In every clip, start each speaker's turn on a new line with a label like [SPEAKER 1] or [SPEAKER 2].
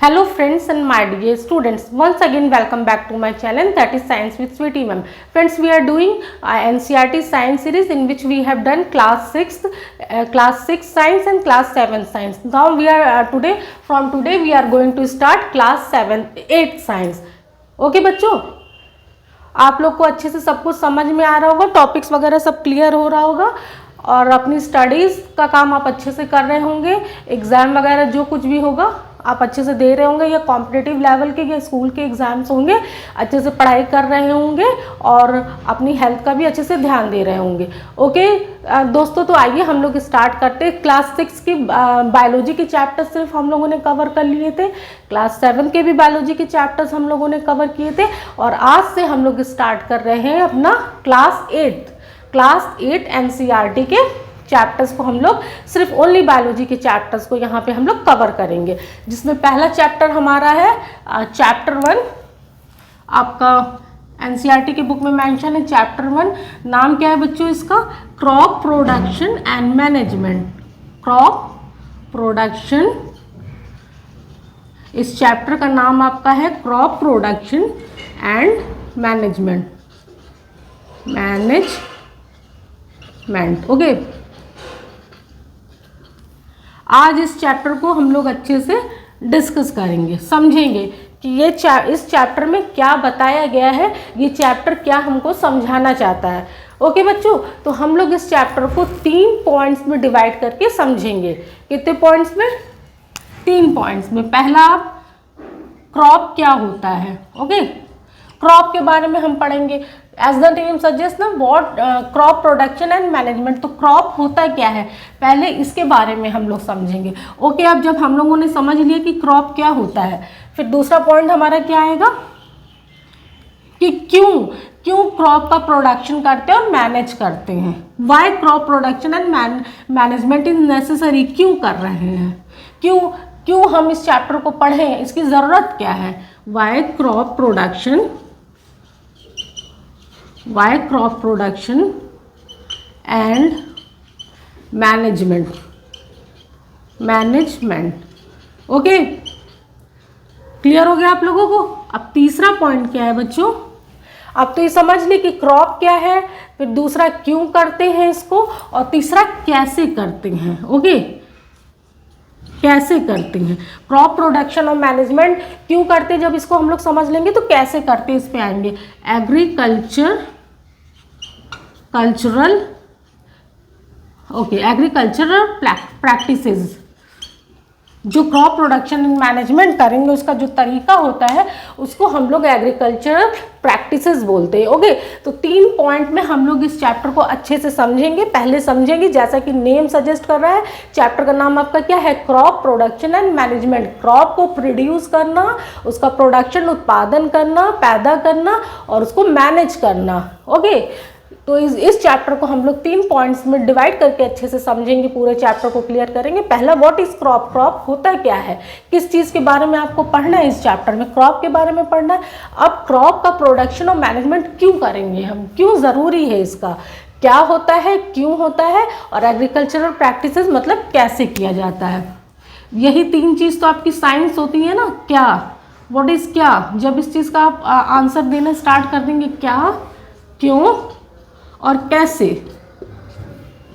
[SPEAKER 1] Hello friends and my dear students, once again welcome back to my channel, that is Science with Sweetie Ma'am. Friends, we are doing NCERT science series in which we have done class 6 science and class 7 science. Now we are from today we are going to start class 8 science. Okay बच्चों, आप लोग को अच्छे से सब कुछ समझ में आ रहा होगा, टॉपिक्स वगैरह सब क्लियर हो रहा होगा और अपनी स्टडीज़ का काम आप अच्छे से कर रहे होंगे। एग्ज़ाम वगैरह जो कुछ भी होगा आप अच्छे से दे रहे होंगे, या कॉम्पिटिटिव लेवल के या स्कूल के एग्ज़ाम्स होंगे, अच्छे से पढ़ाई कर रहे होंगे और अपनी हेल्थ का भी अच्छे से ध्यान दे रहे होंगे। ओके दोस्तों, तो आइए हम लोग स्टार्ट करते हैं। क्लास 6 की बायोलॉजी के चैप्टर्स सिर्फ हम लोगों ने कवर कर लिए थे, क्लास 7 के भी बायोलॉजी के चैप्टर्स हम लोगों ने कवर किए थे और आज से हम लोग स्टार्ट कर रहे हैं अपना क्लास 8 NCERT के चैप्टर्स को हम लोग सिर्फ ओनली बायोलॉजी के चैप्टर्स को यहाँ पे हम लोग कवर करेंगे, जिसमें पहला चैप्टर हमारा है चैप्टर 1। आपका NCERT के बुक में मेंशन है चैप्टर 1। नाम क्या है बच्चों इसका? Crop production and management. Crop production, इस चैप्टर का नाम आपका है crop production and management. Okay, आज इस चैप्टर को हम लोग अच्छे से डिस्कस करेंगे, समझेंगे कि ये इस चैप्टर में क्या बताया गया है, ये चैप्टर क्या हमको समझाना चाहता है। ओके बच्चों, तो हम लोग इस चैप्टर को 3 पॉइंट्स में डिवाइड करके समझेंगे। कितने पॉइंट्स में? 3 पॉइंट्स में। पहला, क्रॉप क्या होता है। ओके, क्रॉप के बारे में हम पढ़ेंगे। एज द नेम सजेस्ट ना, what crop production and management. तो क्रॉप होता क्या है, पहले इसके बारे में हम लोग समझेंगे। ओके, अब जब हम लोगों ने समझ लिया कि क्रॉप क्या होता है, फिर दूसरा पॉइंट हमारा क्या आएगा कि क्यों क्रॉप का प्रोडक्शन करते हैं और मैनेज करते हैं। Why crop production and management is necessary, क्यों कर रहे हैं, क्यों हम इस चैप्टर को पढ़ें, इसकी ज़रूरत क्या है। Why crop production and management. Okay, clear हो गया आप लोगों को। अब तीसरा पॉइंट क्या है बच्चों? अब तो ये समझ ली कि क्रॉप क्या है, फिर दूसरा क्यों करते हैं इसको, और तीसरा कैसे करते हैं। ओके, कैसे करते हैं क्रॉप प्रोडक्शन और मैनेजमेंट, क्यों करते हैं, जब इसको हम लोग समझ लेंगे तो कैसे करते हैं इस पे आएंगे। Agricultural practices. जो क्रॉप प्रोडक्शन एंड मैनेजमेंट करेंगे उसका जो तरीका होता है उसको हम लोग एग्रीकल्चरल प्रैक्टिसेस बोलते हैं। ओके, तो 3 पॉइंट में हम लोग इस चैप्टर को अच्छे से समझेंगे। पहले समझेंगे, जैसा कि नेम सजेस्ट कर रहा है, चैप्टर का नाम आपका क्या है? Crop production and management. Crop को प्रोड्यूस करना, उसका प्रोडक्शन उत्पादन करना, पैदा करना और उसको मैनेज करना। ओके, तो इस चैप्टर को हम लोग 3 पॉइंट्स में डिवाइड करके अच्छे से समझेंगे, पूरे चैप्टर को क्लियर करेंगे। पहला, व्हाट इज क्रॉप। क्रॉप होता क्या है, किस चीज़ के बारे में आपको पढ़ना है इस चैप्टर में, क्रॉप के बारे में पढ़ना है। अब क्रॉप का प्रोडक्शन और मैनेजमेंट क्यों करेंगे हम, क्यों ज़रूरी है इसका, क्या होता है, क्यों होता है, और एग्रीकल्चरल प्रैक्टिसेस मतलब कैसे किया जाता है। यही 3 चीज़ तो आपकी साइंस होती है ना। क्या, व्हाट इज़ क्या, जब इस चीज़ का आप आंसर देना स्टार्ट कर देंगे, क्या, क्यों और कैसे।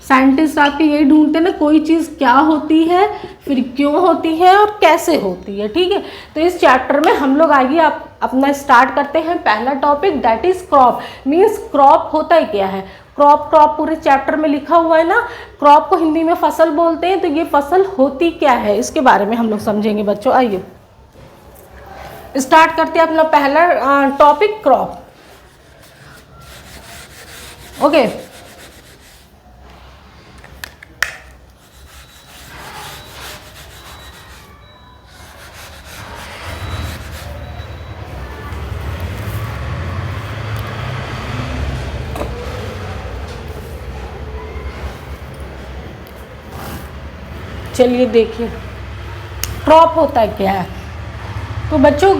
[SPEAKER 1] साइंटिस्ट आपके यही ढूंढते हैं ना, कोई चीज़ क्या होती है, फिर क्यों होती है और कैसे होती है। ठीक है, तो इस चैप्टर में हम लोग आइए आप अपना स्टार्ट करते हैं। पहला topic, that is crop. Means crop होता है क्या है। क्रॉप पूरे चैप्टर में लिखा हुआ है ना। क्रॉप को हिंदी में फसल बोलते हैं, तो ये फसल होती क्या है इसके बारे में हम लोग समझेंगे बच्चों। आइए स्टार्ट करते हैं अपना पहला टॉपिक, क्रॉप। ओके, चलिए देखिए क्रॉप होता है क्या है। तो बच्चों,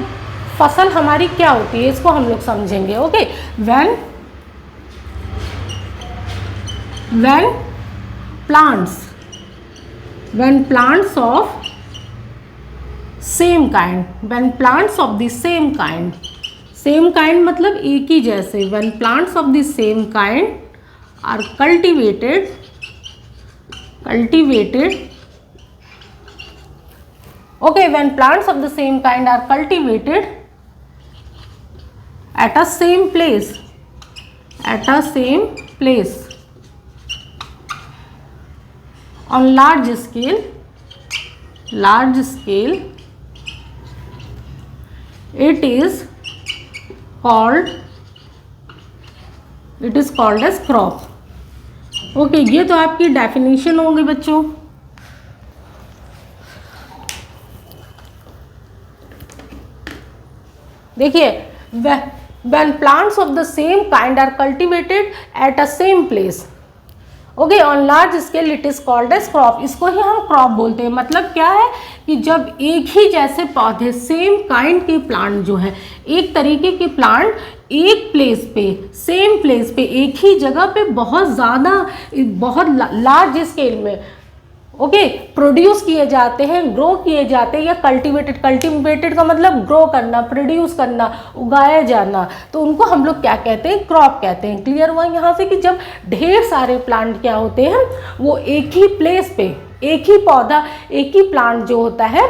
[SPEAKER 1] फसल हमारी क्या होती है इसको हम लोग समझेंगे। Okay, when plants of same kind, when plants of the same kind, same kind मतलब एक ही जैसे, when plants of the same kind are cultivated okay, when plants of the same kind are cultivated at a same place on large scale, it is called as crop. Okay ये तो आपकी definition होंगे बच्चों। देखिए, when plants of the same kind are cultivated at a same place, okay, on large scale it is called as crop. इसको ही हम crop बोलते हैं। मतलब क्या है कि जब एक ही जैसे पौधे, सेम काइंड के प्लांट जो है, एक तरीके के प्लांट एक प्लेस पे, सेम प्लेस पे, एक ही जगह पे बहुत ज़्यादा, बहुत लार्ज स्केल में ओके प्रोड्यूस किए जाते हैं, ग्रो किए जाते हैं, या कल्टिवेटेड का मतलब ग्रो करना, प्रोड्यूस करना, उगाया जाना, तो उनको हम लोग क्या कहते हैं? क्रॉप कहते हैं। क्लियर हुआ यहाँ से कि जब ढेर सारे प्लांट क्या होते हैं, वो एक ही प्लेस पे, एक ही पौधा, एक ही प्लांट जो होता है,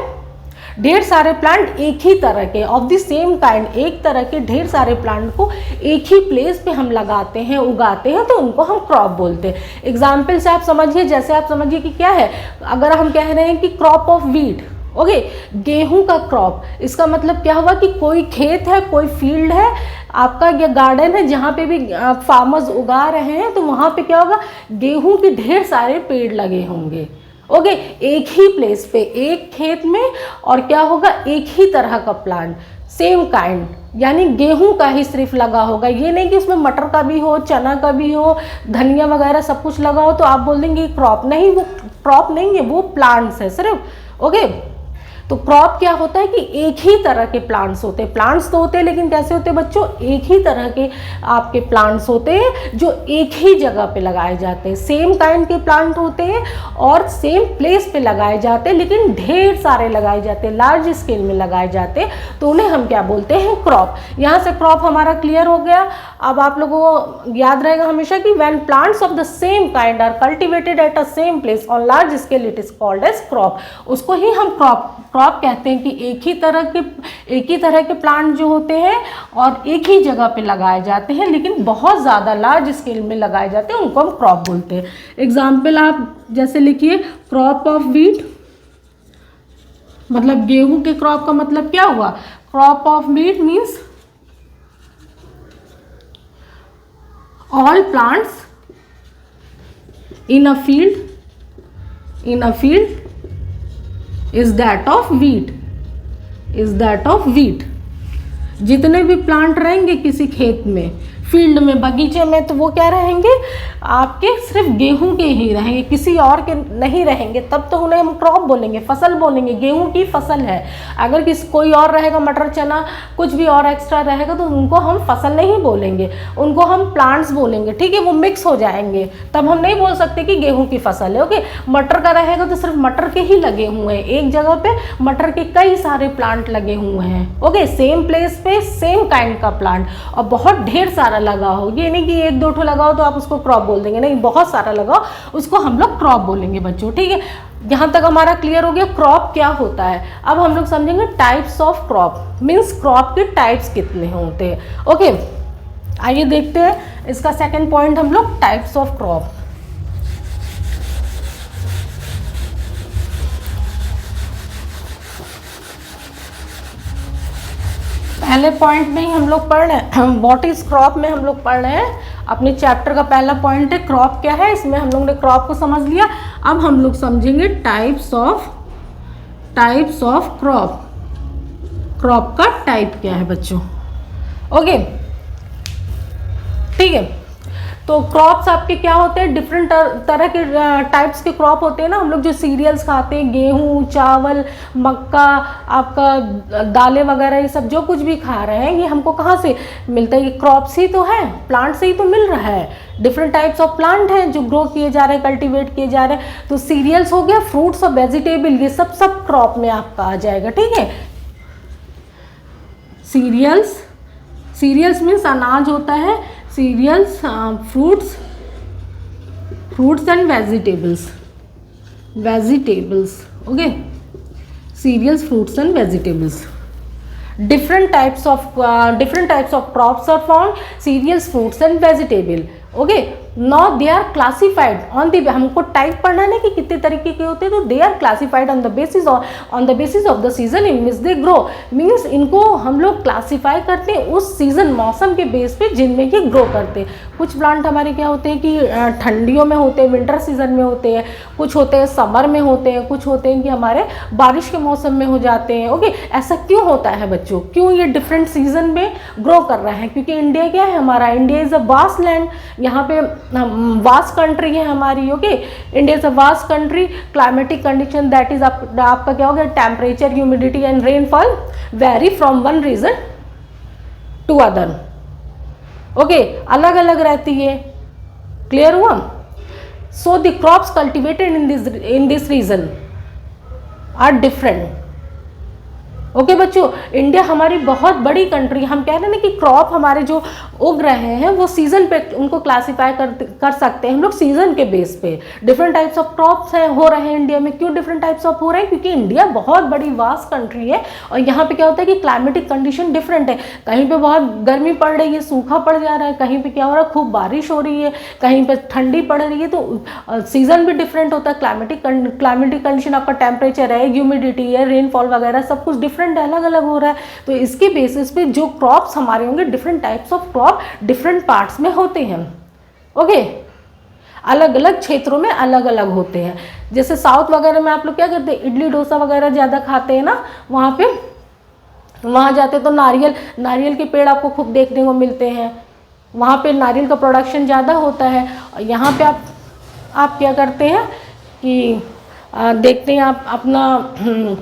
[SPEAKER 1] ढेर सारे प्लांट एक ही तरह के ऑफ द सेम काइंड, एक तरह के ढेर सारे प्लांट को एक ही प्लेस पे हम लगाते हैं, उगाते हैं, तो उनको हम क्रॉप बोलते हैं। एग्जाम्पल से आप समझिए, जैसे आप समझिए कि क्या है, अगर हम कह रहे हैं कि क्रॉप ऑफ वीट, ओके, गेहूं का क्रॉप, इसका मतलब क्या हुआ कि कोई खेत है, कोई फील्ड है आपका, या गार्डन है, जहाँ पे भी फार्मर्स उगा रहे हैं, तो वहाँ पे क्या होगा, गेहूं के ढेर सारे पेड़ लगे होंगे, ओके, एक ही प्लेस पे, एक खेत में, और क्या होगा, एक ही तरह का प्लांट, सेम काइंड, यानी गेहूं का ही सिर्फ लगा होगा। ये नहीं कि उसमें मटर का भी हो, चना का भी हो, धनिया वगैरह सब कुछ लगा हो, तो आप बोल देंगे क्रॉप। नहीं, वो क्रॉप नहीं है, वो प्लांट्स है सिर्फ, ओके। तो क्रॉप क्या होता है कि एक ही तरह के प्लांट्स होते हैं। प्लांट्स तो होते हैं, लेकिन कैसे होते हैं बच्चों, एक ही तरह के आपके प्लांट्स होते हैं जो एक ही जगह पे लगाए जाते हैं। सेम काइंड के प्लांट होते हैं और सेम प्लेस पे लगाए जाते हैं, लेकिन ढेर सारे लगाए जाते हैं, लार्ज स्केल में लगाए जाते हैं, तो उन्हें हम क्या बोलते हैं? क्रॉप। यहाँ से क्रॉप हमारा क्लियर हो गया। अब आप लोगों को याद रहेगा हमेशा कि when plants of the same kind are cultivated at a same place on large scale it is called as crop. उसको ही हम क्रॉप कहते हैं कि एक ही तरह के प्लांट जो होते हैं और एक ही जगह पे लगाए जाते हैं, लेकिन बहुत ज़्यादा लार्ज स्केल में लगाए जाते हैं, उनको हम क्रॉप बोलते हैं। एग्जाम्पल आप जैसे लिखिए, क्रॉप ऑफ व्हीट, मतलब गेहूं के क्रॉप का मतलब क्या हुआ? Crop of wheat means all plants in a field is that of wheat। जितने भी प्लांट रहेंगे किसी खेत में, फील्ड में, बगीचे में, तो वो क्या रहेंगे? आपके सिर्फ गेहूं के ही रहेंगे, किसी और के नहीं रहेंगे। तब तो उन्हें हम क्रॉप बोलेंगे, फसल बोलेंगे। गेहूं की फसल है, अगर कोई और रहेगा, मटर, चना, कुछ भी और एक्स्ट्रा रहेगा, तो उनको हम फसल नहीं बोलेंगे, उनको हम प्लांट्स बोलेंगे। ठीक है, वो मिक्स हो जाएंगे, तब हम नहीं बोल सकते कि गेहूं की फसल है। ओके, मटर का रहेगा तो सिर्फ मटर के ही लगे हुए हैं, एक जगह पे मटर के कई सारे प्लांट लगे हुए हैं। ओके, सेम प्लेस पे सेम काइंड का प्लांट, और बहुत ढेर सारा लगा हो। ये नहीं कि एक दो ठो लगाओ तो आप उसको क्रॉप बोल देंगे, नहीं, बहुत सारा लगाओ, उसको हम लोग क्रॉप बोलेंगे बच्चों। ठीक है, यहाँ तक हमारा क्लियर हो गया क्रॉप क्या होता है। अब हम लोग समझेंगे types of crop, means crop के टाइप्स कितने होते हैं। ओके, आइए देखते हैं इसका सेकंड पॉइंट हम लोग, टाइप्स ऑफ क्रॉप। पहले पॉइंट में ही हम लोग पढ़ रहे हैं, व्हाट इज क्रॉप में हम लोग पढ़ रहे हैं। अपने चैप्टर का पहला पॉइंट है क्रॉप क्या है, इसमें हम लोग ने क्रॉप को समझ लिया। अब हम लोग समझेंगे टाइप्स ऑफ क्रॉप। क्रॉप का टाइप क्या है बच्चों। ओके, ठीक है, तो क्रॉप्स आपके क्या होते हैं, डिफरेंट तरह के टाइप्स के क्रॉप होते हैं ना। हम लोग जो सीरियल्स खाते हैं, गेहूं, चावल, मक्का, आपका दालें वगैरह, ये सब जो कुछ भी खा रहे हैं ये हमको कहाँ से मिलता है, ये क्रॉप्स ही तो है, प्लांट से ही तो मिल रहा है। डिफरेंट टाइप्स ऑफ प्लांट हैं जो ग्रो किए जा रहे हैं, कल्टीवेट किए जा रहे हैं। तो सीरियल्स हो गया, फ्रूट्स और वेजिटेबल, ये सब क्रॉप में आपका आ जाएगा, ठीक है। सीरियल्स मीन्स अनाज होता है, cereals, fruits and vegetables, okay. Cereals, fruits and vegetables. different types of crops are found, cereals, fruits and vegetable, okay। now they are classified on the, हमको टाइप पढ़ना है कि कितने तरीके के होते हैं, तो they are classified on the basis of the season in which they grow, means इनको हम लोग क्लासीफाई करते हैं उस सीजन, मौसम के बेस पे जिनमें ये ग्रो करते हैं। कुछ प्लांट हमारे क्या होते हैं कि ठंडियों में होते हैं, विंटर सीजन में होते हैं, कुछ होते हैं समर में होते हैं, कुछ होते हैं कि हमारे बारिश के मौसम में हो जाते हैं, ओके। ऐसा क्यों होता है बच्चों, क्यों ये डिफरेंट सीजन में ग्रो कर रहा है? क्योंकि इंडिया क्या है हमारा, India is a vast land, यहाँ पे वास्ट कंट्री है हमारी, okay. India is a vast country, climatic condition that is आपका क्या हो गया, temperature, humidity and rainfall vary from one region to other, okay, अलग अलग रहती है। क्लियर हुआ? So the crops cultivated in this region are different, okay बच्चों। इंडिया हमारी बहुत बड़ी कंट्री, हम कह रहे हैं ना कि क्रॉप हमारे जो उग रहे हैं वो सीजन पे उनको क्लासीफाई कर सकते हैं हम लोग, सीजन के बेस पे। डिफरेंट टाइप्स ऑफ क्रॉप्स हैं हो रहे हैं इंडिया में। क्यों डिफरेंट टाइप्स ऑफ हो रहे हैं? क्योंकि इंडिया बहुत बड़ी वास्ट कंट्री है और यहाँ पे क्या होता है कि क्लाइमेटिक कंडीशन डिफरेंट है। कहीं पे बहुत गर्मी पड़ रही है, सूखा पड़ जा रहा है, कहीं पे क्या हो रहा है, खूब बारिश हो रही है, कहीं पे ठंडी पड़ रही है। तो सीजन भी डिफरेंट होता है, क्लाइमेटिक कंडीशन, आपका टेम्परेचर है, ह्यूमिडिटी है, रेनफॉल वगैरह सब कुछ डिफरेंट है, अलग अलग हो रहा है। तो इसके बेसिस पे जो क्रॉप्स हमारे होंगे, different types of crop different parts में होते हैं, ओके। अलग अलग क्षेत्रों में अलग अलग होते हैं। जैसे साउथ वगैरह में आप लोग क्या करते हैं, इडली डोसा वगैरह ज़्यादा खाते हैं ना, वहाँ जाते तो नारियल के पेड़ आपको खूब देखने को मिलते हैं, वहाँ पे नारियल का प्रोडक्शन ज़्यादा होता है। और यहाँ पे आप क्या करते हैं कि देखते हैं आप अपना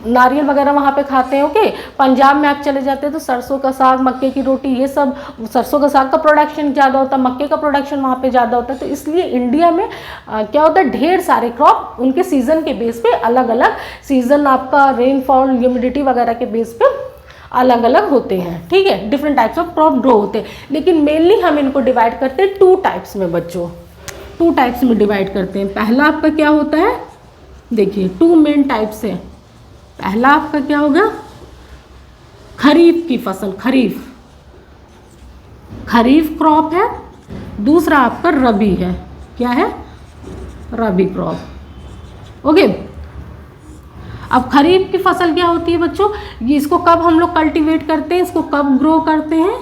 [SPEAKER 1] नारियल वगैरह वहाँ पे खाते हैं, ओके। पंजाब में आप चले जाते हैं तो सरसों का साग, मक्के की रोटी, ये सब, सरसों का साग का प्रोडक्शन ज़्यादा होता है, मक्के का प्रोडक्शन वहाँ पे ज़्यादा होता है। तो इसलिए इंडिया में क्या होता है, ढेर सारे क्रॉप उनके सीज़न के बेस पे अलग अलग, सीज़न आपका रेनफॉल, ह्यूमिडिटी वगैरह के बेस पे अलग अलग होते हैं, ठीक है। Different types of crop grow होते हैं, लेकिन मेनली हम इनको डिवाइड करते हैं 2 टाइप्स में बच्चों, 2 टाइप्स में डिवाइड करते हैं। पहला आपका क्या होता है, देखिए 2 मेन टाइप्स है। पहला आपका क्या होगा, खरीफ की फसल, खरीफ क्रॉप है। दूसरा आपका रबी है, क्या है, रबी क्रॉप, ओके। अब खरीफ की फसल क्या होती है बच्चों, ये इसको कब हम लोग कल्टीवेट करते हैं, इसको कब ग्रो करते हैं,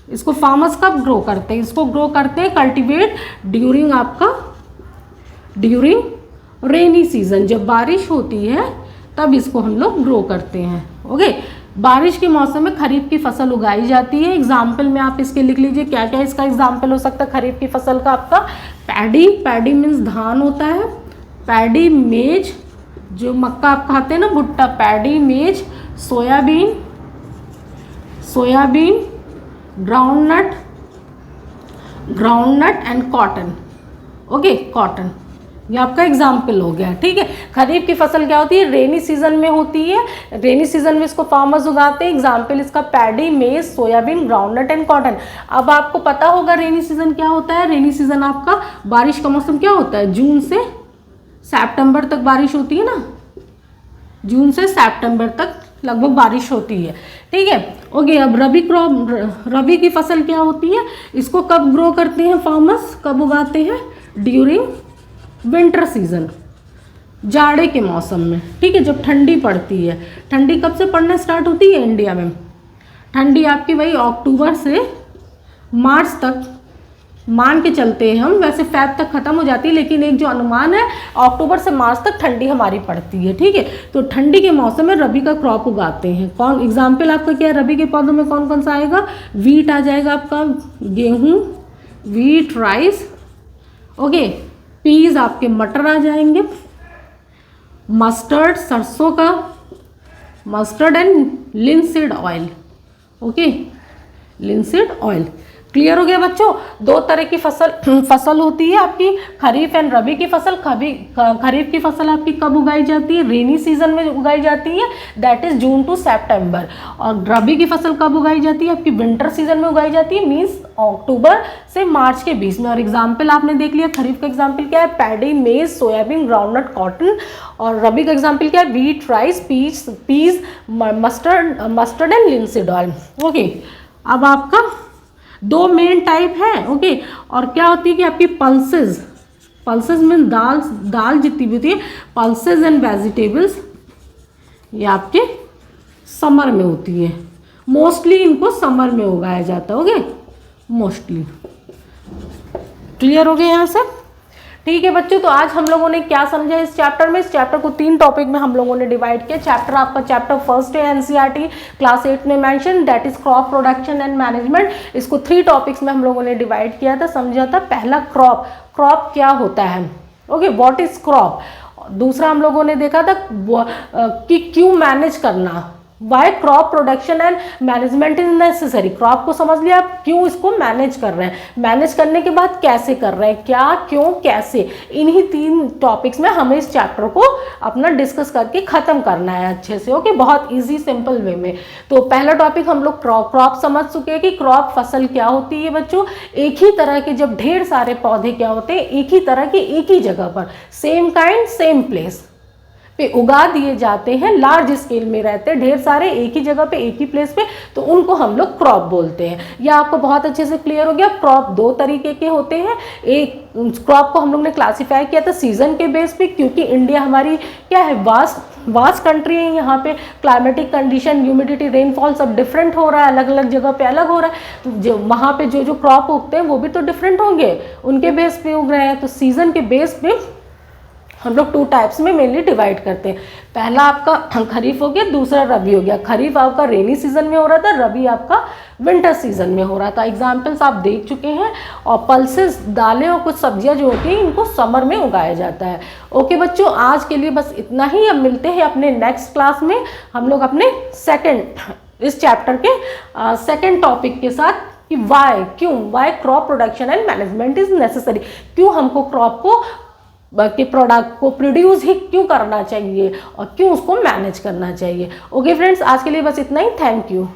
[SPEAKER 1] इसको फार्मर्स कब ग्रो करते हैं, इसको ग्रो करते हैं कल्टीवेट ड्यूरिंग रेनी सीजन, जब बारिश होती है तब इसको हम लोग ग्रो करते हैं, ओके। बारिश के मौसम में खरीफ की फसल उगाई जाती है। एग्जाम्पल में आप इसके लिख लीजिए, क्या क्या इसका एग्जाम्पल हो सकता है खरीफ की फसल का आपका, पैडी मीन्स धान होता है, पैडी, मेज, जो मक्का आप खाते हैं ना, भुट्टा, पैडी, मेज, soybean, groundnut and cotton, okay, cotton, ये आपका एग्जाम्पल हो गया, ठीक है। खरीफ की फसल क्या होती है, रेनी सीजन में होती है, रेनी सीजन में इसको फार्मर्स उगाते हैं। एग्जाम्पल इसका पैडी, मेज, सोयाबीन, ग्राउंडनट एंड कॉटन। अब आपको पता होगा रेनी सीजन क्या होता है, रेनी सीजन आपका बारिश का मौसम क्या होता है, जून से सितंबर तक बारिश होती है ना, जून से सितंबर तक लगभग बारिश होती है, ठीक है, ओके। अब रबी की फसल क्या होती है, इसको कब ग्रो करते हैं फार्मर्स, कब उगाते हैं, ड्यूरिंग विंटर सीजन, जाड़े के मौसम में, ठीक है, जब ठंडी पड़ती है। ठंडी कब से पड़ना स्टार्ट होती है इंडिया में, ठंडी आपकी वही अक्टूबर से मार्च तक मान के चलते हैं हम, वैसे फैब तक ख़त्म हो जाती है, लेकिन एक जो अनुमान है अक्टूबर से मार्च तक ठंडी हमारी पड़ती है, ठीक है। तो ठंडी के मौसम में रबी का क्रॉप उगाते हैं। कौन, एग्जाम्पल आपका क्या है, रबी के पौधों में कौन कौन सा आएगा, वीट आ जाएगा आपका, गेहूँ, व्हीट, राइस, ओके। पीज आपके मटर आ जाएंगे। मस्टर्ड, सरसों का mustard and linseed oil, okay, linseed oil. Clear हो गया बच्चों। दो तरह की फसल होती है आपकी, खरीफ एंड रबी की फसल। खरीफ की फसल आपकी कब उगाई जाती है? रेनी सीजन में उगाई जाती है, दैट इज जून टू सितंबर। और रबी की फसल कब उगाई जाती है? आपकी विंटर सीजन में उगाई जाती है, मीन्स अक्टूबर से मार्च के बीच में। और एग्जाम्पल आपने देख लिया, खरीफ का एग्जाम्पल क्या है? पैडी, मेज, सोयाबीन, ग्राउंडनट, कॉटन। और रबी का एग्जाम्पल क्या है? Wheat, rice, peas, mustard and linseed oil, okay. अब आपका दो मेन टाइप है, ओके। और क्या होती है कि आपकी पल्सेस मीन दाल जितनी भी होती है, पल्सेस एंड वेजिटेबल्स, ये आपके समर में होती है। मोस्टली इनको समर में उगाया जाता है, ओके, मोस्टली। क्लियर हो गया यहाँ से? ठीक है बच्चों, तो आज हम लोगों ने क्या समझा इस चैप्टर में? इस चैप्टर को 3 टॉपिक में हम लोगों ने डिवाइड किया। चैप्टर आपका चैप्टर फर्स्ट है एनसीईआरटी क्लास 8 में mention, that is crop production and management. इसको 3 टॉपिक्स में हम लोगों ने डिवाइड किया था, समझा था। पहला क्रॉप क्या होता है, ओके, व्हाट इज क्रॉप। दूसरा हम लोगों ने देखा था कि क्यों मैनेज करना, why crop production and management is necessary. Crop को समझ लिया, आप क्यों इसको मैनेज कर रहे हैं, मैनेज करने के बाद कैसे कर रहे हैं, क्या, क्यों, कैसे। इन्हीं 3 टॉपिक्स में हमें इस चैप्टर को अपना डिस्कस करके ख़त्म करना है अच्छे से, ओके, बहुत इजी सिंपल वे में। तो पहला टॉपिक हम लोग क्रॉप समझ चुके हैं कि क्रॉप फसल क्या होती है बच्चों। एक ही तरह के जब ढेर सारे पौधे क्या होते हैं, एक ही तरह के एक ही जगह पर, सेम काइंड सेम प्लेस पे उगा दिए जाते हैं, लार्ज स्केल में रहते हैं ढेर सारे एक ही जगह पे एक ही प्लेस पे, तो उनको हम लोग क्रॉप बोलते हैं। यह आपको बहुत अच्छे से क्लियर हो गया। क्रॉप 2 तरीके के होते हैं। एक क्रॉप को हम लोग ने क्लासीफाई किया था सीजन के बेस पे, क्योंकि इंडिया हमारी क्या है, वास्ट कंट्री है। यहाँ पे क्लाइमेटिक कंडीशन, ह्यूमिडिटी, रेनफॉल सब डिफरेंट हो रहा है, अलग अलग जगह पे अलग हो रहा है। तो जो वहाँ पे जो क्रॉप उगते हैं वो भी तो डिफरेंट होंगे, उनके बेस पे उग रहे हैं। तो सीजन के बेस पे हम लोग 2 टाइप्स में मेनली डिवाइड करते हैं। पहला आपका खरीफ हो गया, दूसरा रबी हो गया। खरीफ आपका रेनी सीजन में हो रहा था, रबी आपका विंटर सीजन में हो रहा था। एग्जाम्पल्स आप देख चुके हैं। और पल्सेस, दालें और कुछ सब्जियां जो होती हैं, इनको समर में उगाया जाता है। ओके बच्चों, आज के लिए बस इतना ही। अब मिलते हैं अपने नेक्स्ट क्लास में, हम लोग अपने इस चैप्टर के सेकेंड टॉपिक के साथ, कि why crop production and management is necessary. क्यों हमको क्रॉप को के प्रोडक्ट को प्रोड्यूस ही क्यों करना चाहिए और क्यों उसको मैनेज करना चाहिए। ओके फ्रेंड्स, आज के लिए बस इतना ही। Thank you.